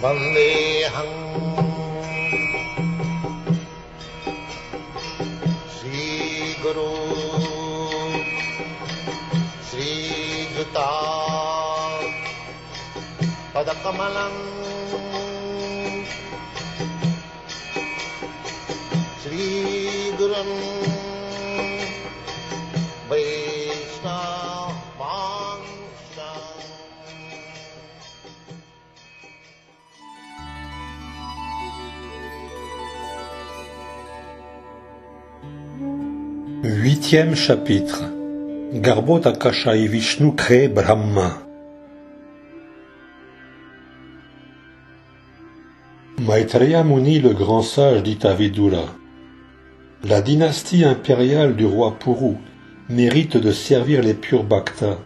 Vandeham Sri Guru Sri Juta Padakamalam Sri Gurum Huitième chapitre. Garbhodakasha et Vishnu créent Brahma. Maitreya Muni, le grand sage, dit à Vidura: la dynastie impériale du roi Puru mérite de servir les purs bhaktas,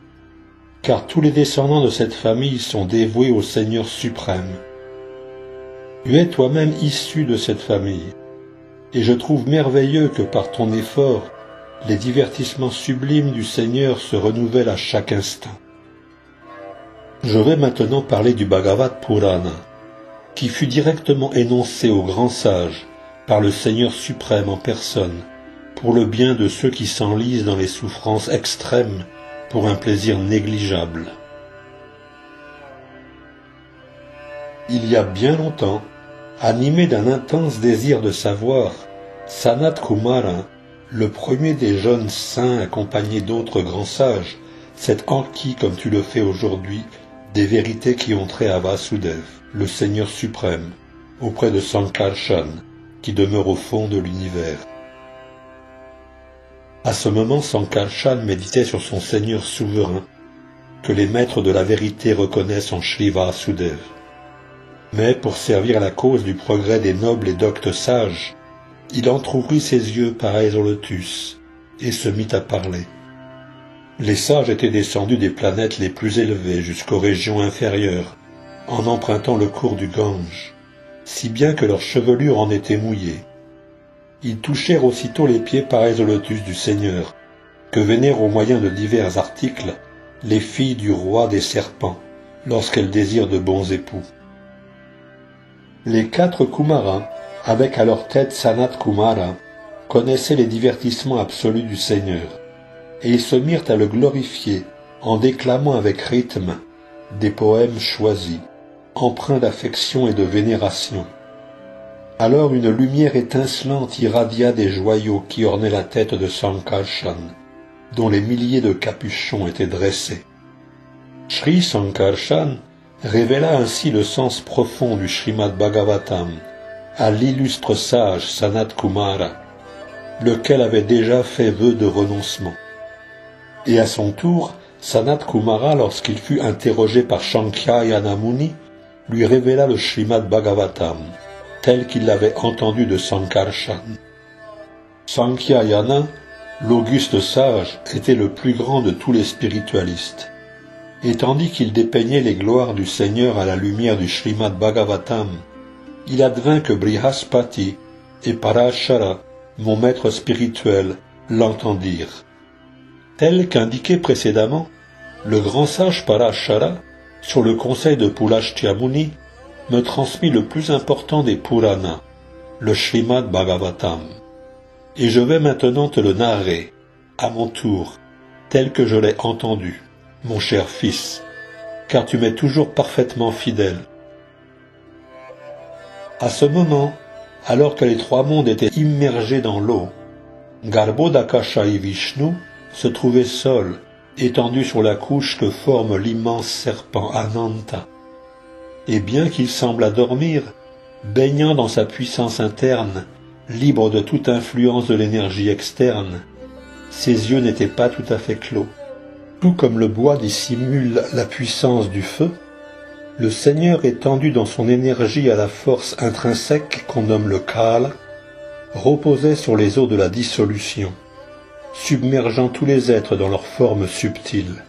car tous les descendants de cette famille sont dévoués au Seigneur suprême. Tu es toi-même issu de cette famille, et je trouve merveilleux que par ton effort, les divertissements sublimes du Seigneur se renouvellent à chaque instant. Je vais maintenant parler du Bhagavad Purana, qui fut directement énoncé au grand sage par le Seigneur suprême en personne, pour le bien de ceux qui s'enlisent dans les souffrances extrêmes pour un plaisir négligeable. Il y a bien longtemps, animé d'un intense désir de savoir, Sanat Kumara, le premier des jeunes saints accompagné d'autres grands sages, s'est enquis comme tu le fais aujourd'hui des vérités qui ont trait à Vasudev, le Seigneur suprême, auprès de Sankarshan, qui demeure au fond de l'univers. À ce moment, Sankarshan méditait sur son Seigneur souverain, que les maîtres de la vérité reconnaissent en Shri Vasudev. Mais pour servir la cause du progrès des nobles et doctes sages, il entr'ouvrit ses yeux pareils au lotus, et se mit à parler. Les sages étaient descendus des planètes les plus élevées jusqu'aux régions inférieures, en empruntant le cours du Gange, si bien que leurs chevelures en étaient mouillées. Ils touchèrent aussitôt les pieds pareils au lotus du Seigneur, que vénèrent au moyen de divers articles les filles du roi des serpents, lorsqu'elles désirent de bons époux. Les 4 Kumaras, avec à leur tête Sanat Kumara, connaissaient les divertissements absolus du Seigneur, et ils se mirent à le glorifier en déclamant avec rythme des poèmes choisis, empreints d'affection et de vénération. Alors une lumière étincelante irradia des joyaux qui ornaient la tête de Sankarshan, dont les milliers de capuchons étaient dressés. Sri Sankarshan révéla ainsi le sens profond du Srimad Bhagavatam à l'illustre sage Sanat Kumara, lequel avait déjà fait vœu de renoncement. Et à son tour, Sanat Kumara, lorsqu'il fut interrogé par Shankyayana Muni, lui révéla le Srimad Bhagavatam, tel qu'il l'avait entendu de Sankarshan. Sankyayana, l'auguste sage, était le plus grand de tous les spiritualistes. Et tandis qu'il dépeignait les gloires du Seigneur à la lumière du Srimad Bhagavatam, il advint que Brihaspati et Parashara, mon maître spirituel, l'entendirent. Tel qu'indiqué précédemment, le grand sage Parashara, sur le conseil de Pulastya Muni, me transmit le plus important des Puranas, le Srimad Bhagavatam. Et je vais maintenant te le narrer, à mon tour, tel que je l'ai entendu, mon cher fils, car tu m'es toujours parfaitement fidèle. À ce moment, alors que les 3 mondes étaient immergés dans l'eau, Garbhodakasha et Vishnu se trouvaient seuls, étendus sur la couche que forme l'immense serpent Ananta. Et bien qu'il semblât dormir, baignant dans sa puissance interne, libre de toute influence de l'énergie externe, ses yeux n'étaient pas tout à fait clos. Tout comme le bois dissimule la puissance du feu, le Seigneur étendu dans son énergie à la force intrinsèque qu'on nomme le Kala, reposait sur les eaux de la dissolution, submergeant tous les êtres dans leur forme subtile.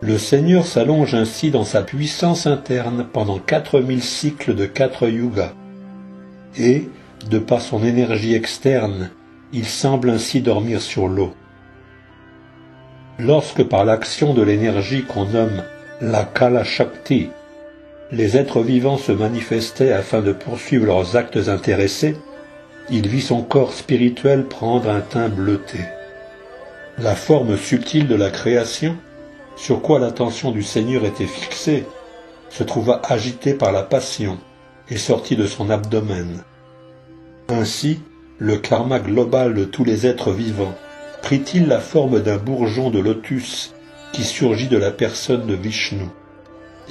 Le Seigneur s'allonge ainsi dans sa puissance interne pendant 4000 cycles de 4 yugas, et, de par son énergie externe, il semble ainsi dormir sur l'eau. Lorsque par l'action de l'énergie qu'on nomme la Kala Shakti, les êtres vivants se manifestaient afin de poursuivre leurs actes intéressés, il vit son corps spirituel prendre un teint bleuté. La forme subtile de la création, sur quoi l'attention du Seigneur était fixée, se trouva agitée par la passion et sortit de son abdomen. Ainsi, le karma global de tous les êtres vivants prit-il la forme d'un bourgeon de lotus qui surgit de la personne de Vishnu,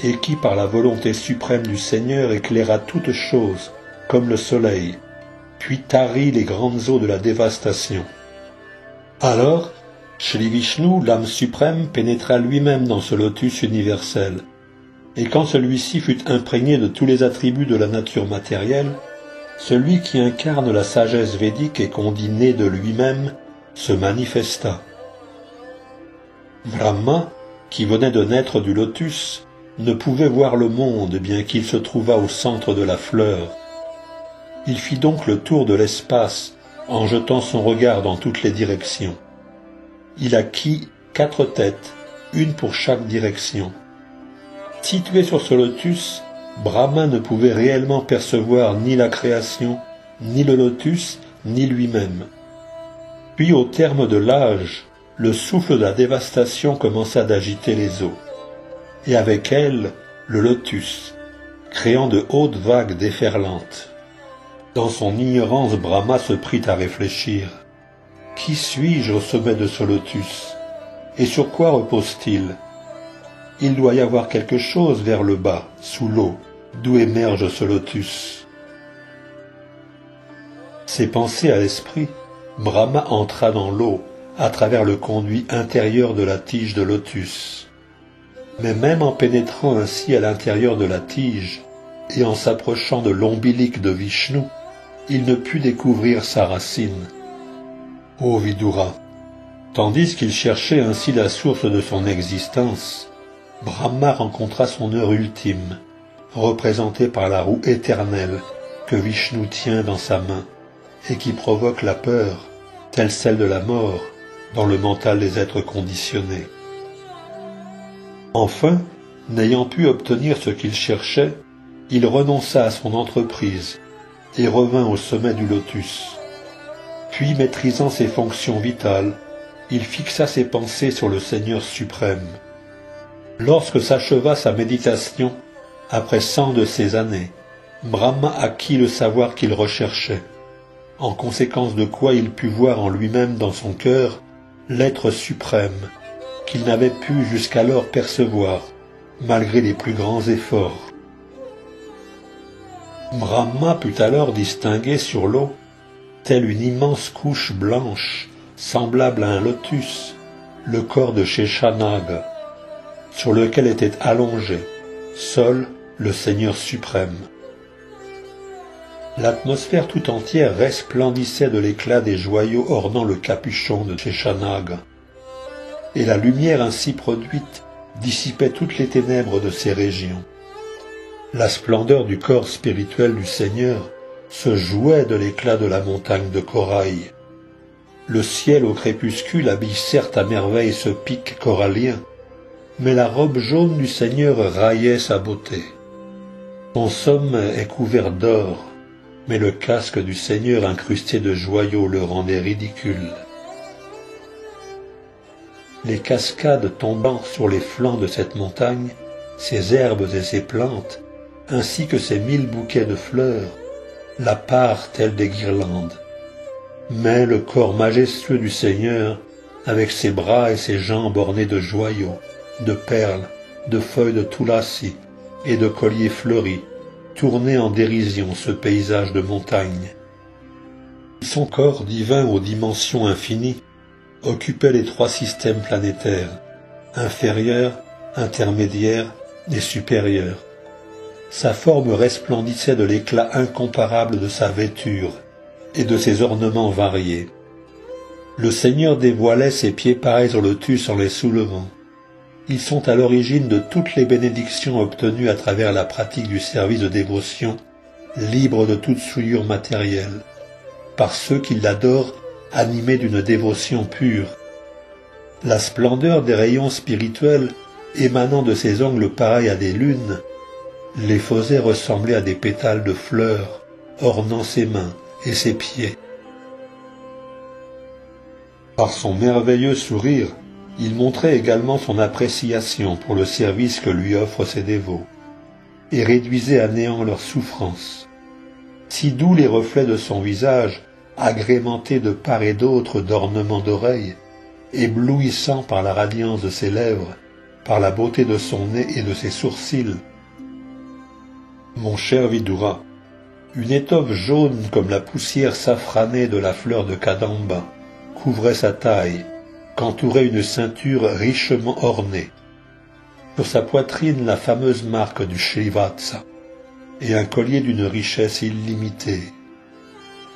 et qui, par la volonté suprême du Seigneur, éclaira toutes choses, comme le soleil, puis tarit les grandes eaux de la dévastation. Alors, Shri Vishnu, l'âme suprême, pénétra lui-même dans ce lotus universel, et quand celui-ci fut imprégné de tous les attributs de la nature matérielle, celui qui incarne la sagesse védique et qu'on dit né de lui-même, se manifesta. Brahma, qui venait de naître du lotus, ne pouvait voir le monde bien qu'il se trouvât au centre de la fleur. Il fit donc le tour de l'espace en jetant son regard dans toutes les directions. Il acquit 4 têtes, une pour chaque direction. Situé sur ce lotus, Brahma ne pouvait réellement percevoir ni la création, ni le lotus, ni lui-même. Puis au terme de l'âge, le souffle de la dévastation commença d'agiter les eaux, et avec elle, le lotus, créant de hautes vagues déferlantes. Dans son ignorance, Brahma se prit à réfléchir. Qui suis-je au sommet de ce lotus? Et sur quoi repose-t-il? Il doit y avoir quelque chose vers le bas, sous l'eau, d'où émerge ce lotus. Ces pensées à l'esprit, Brahma entra dans l'eau, à travers le conduit intérieur de la tige de lotus. Mais même en pénétrant ainsi à l'intérieur de la tige, et en s'approchant de l'ombilic de Vishnu, il ne put découvrir sa racine. Ô Vidura, tandis qu'il cherchait ainsi la source de son existence, Brahma rencontra son heure ultime, représentée par la roue éternelle que Vishnu tient dans sa main et qui provoque la peur, telle celle de la mort, dans le mental des êtres conditionnés. Enfin, n'ayant pu obtenir ce qu'il cherchait, il renonça à son entreprise et revint au sommet du lotus. Puis, maîtrisant ses fonctions vitales, il fixa ses pensées sur le Seigneur suprême. Lorsque s'acheva sa méditation, après 100 de ces années, Brahma acquit le savoir qu'il recherchait, en conséquence de quoi il put voir en lui-même dans son cœur l'être suprême, qu'il n'avait pu jusqu'alors percevoir, malgré les plus grands efforts. Brahma put alors distinguer sur l'eau, telle une immense couche blanche, semblable à un lotus, le corps de Sheshanag, sur lequel était allongé, seul, le Seigneur suprême. L'atmosphère tout entière resplendissait de l'éclat des joyaux ornant le capuchon de Sheshanag, et la lumière ainsi produite dissipait toutes les ténèbres de ces régions. La splendeur du corps spirituel du Seigneur se jouait de l'éclat de la montagne de corail. Le ciel au crépuscule habille certes à merveille ce pic corallien, mais la robe jaune du Seigneur raillait sa beauté. Son somme est couvert d'or, mais le casque du Seigneur incrusté de joyaux le rendait ridicule. Les cascades tombant sur les flancs de cette montagne, ses herbes et ses plantes, ainsi que ses 1000 bouquets de fleurs, la parent telle des guirlandes. Mais le corps majestueux du Seigneur, avec ses bras et ses jambes ornés de joyaux, de perles, de feuilles de tulasi et de colliers fleuris, tournait en dérision ce paysage de montagne. Son corps divin aux dimensions infinies occupait les 3 systèmes planétaires, inférieur, intermédiaire et supérieur. Sa forme resplendissait de l'éclat incomparable de sa vêture et de ses ornements variés. Le Seigneur dévoilait ses pieds pareils au lotus en les soulevant. Ils sont à l'origine de toutes les bénédictions obtenues à travers la pratique du service de dévotion, libre de toute souillure matérielle, par ceux qui l'adorent animés d'une dévotion pure. La splendeur des rayons spirituels émanant de ses ongles pareils à des lunes les faisait ressembler à des pétales de fleurs ornant ses mains et ses pieds. Par son merveilleux sourire, il montrait également son appréciation pour le service que lui offrent ses dévots, et réduisait à néant leurs souffrances. Si doux les reflets de son visage, agrémentés de part et d'autre d'ornements d'oreilles, éblouissant par la radiance de ses lèvres, par la beauté de son nez et de ses sourcils. Mon cher Vidura, une étoffe jaune comme la poussière safranée de la fleur de Kadamba couvrait sa taille, qu'entourait une ceinture richement ornée. Sur sa poitrine, la fameuse marque du Srivatsa, et un collier d'une richesse illimitée.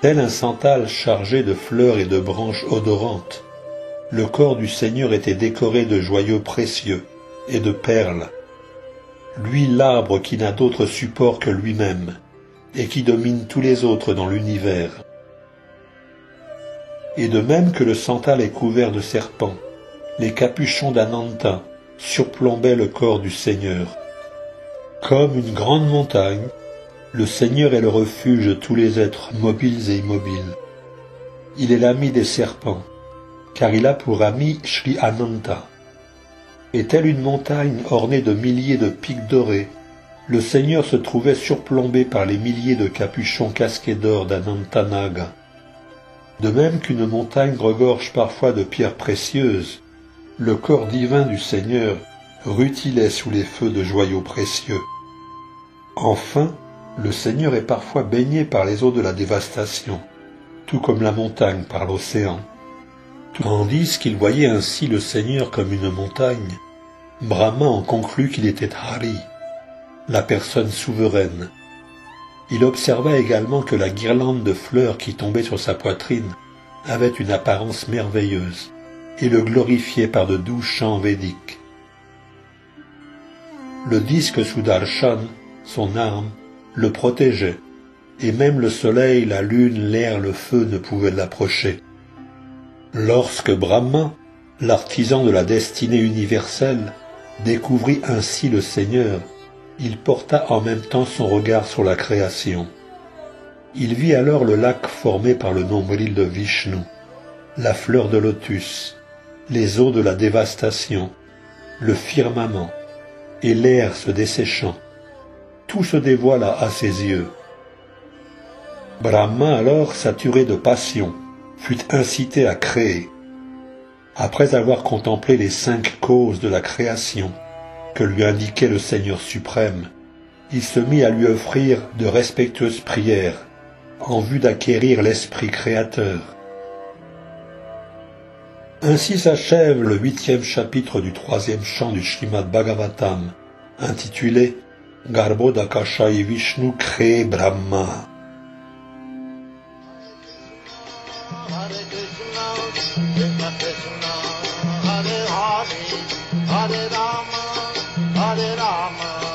Tel un santal chargé de fleurs et de branches odorantes, le corps du Seigneur était décoré de joyaux précieux et de perles. Lui, l'arbre qui n'a d'autre support que lui-même, et qui domine tous les autres dans l'univers. Et de même que le santal est couvert de serpents, les capuchons d'Ananta surplombaient le corps du Seigneur. Comme une grande montagne, le Seigneur est le refuge de tous les êtres mobiles et immobiles. Il est l'ami des serpents, car il a pour ami Sri Ananta. Et telle une montagne ornée de milliers de pics dorés, le Seigneur se trouvait surplombé par les milliers de capuchons casqués d'or d'Anantanaga. De même qu'une montagne regorge parfois de pierres précieuses, le corps divin du Seigneur rutilait sous les feux de joyaux précieux. Enfin, le Seigneur est parfois baigné par les eaux de la dévastation, tout comme la montagne par l'océan. Tandis qu'il voyait ainsi le Seigneur comme une montagne, Brahma en conclut qu'il était Hari, la personne souveraine. Il observa également que la guirlande de fleurs qui tombait sur sa poitrine avait une apparence merveilleuse et le glorifiait par de doux chants védiques. Le disque Sudarshan, son arme, le protégeait, et même le soleil, la lune, l'air, le feu ne pouvaient l'approcher. Lorsque Brahma, l'artisan de la destinée universelle, découvrit ainsi le Seigneur, il porta en même temps son regard sur la création. Il vit alors le lac formé par le nombril de Vishnu, la fleur de lotus, les eaux de la dévastation, le firmament, et l'air se desséchant. Tout se dévoila à ses yeux. Brahma alors, saturé de passion, fut incité à créer. Après avoir contemplé les 5 causes de la création que lui indiquait le Seigneur suprême, il se mit à lui offrir de respectueuses prières en vue d'acquérir l'esprit créateur. Ainsi s'achève le 8e chapitre du 3e chant du Srimad Bhagavatam, intitulé Garbhodakashayi Vishnu Kré Brahma. Hare Krishna, Krishna Krishna, Hare Hare, Hare Rama,